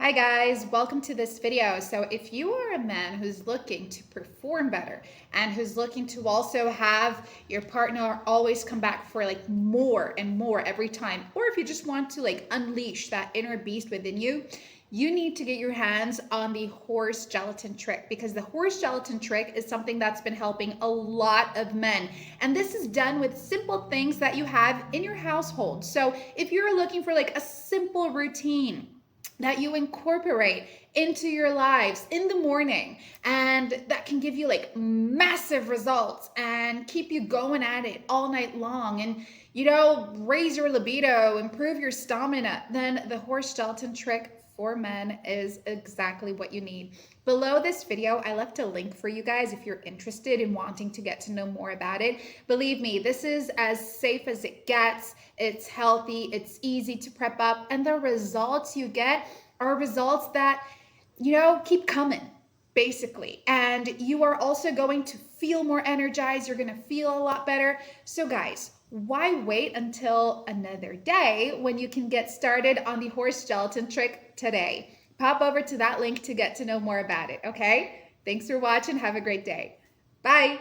Hi guys, welcome to this video. So if you are a man who's looking to perform better and who's looking to also have your partner always come back for like more and more every time, or if you just want to like unleash that inner beast within you, you need to get your hands on the horse gelatin trick, because the horse gelatin trick is something that's been helping a lot of men. And this is done with simple things that you have in your household. So if you're looking for like a simple routine that you incorporate into your lives in the morning, and that can give you like massive results and keep you going at it all night long, and raise your libido, improve your stamina, then the horse gelatin trick for men is exactly what you need. Below this video, I left a link for you guys if you're interested in wanting to get to know more about it. Believe me, this is as safe as it gets. It's healthy, it's easy to prep up, and the results you get are results that, keep coming, basically. And you are also going to feel more energized. You're going to feel a lot better. So guys, why wait until another day when you can get started on the horse gelatin trick today? Pop over to that link to get to know more about it, okay? Thanks for watching. Have a great day. Bye.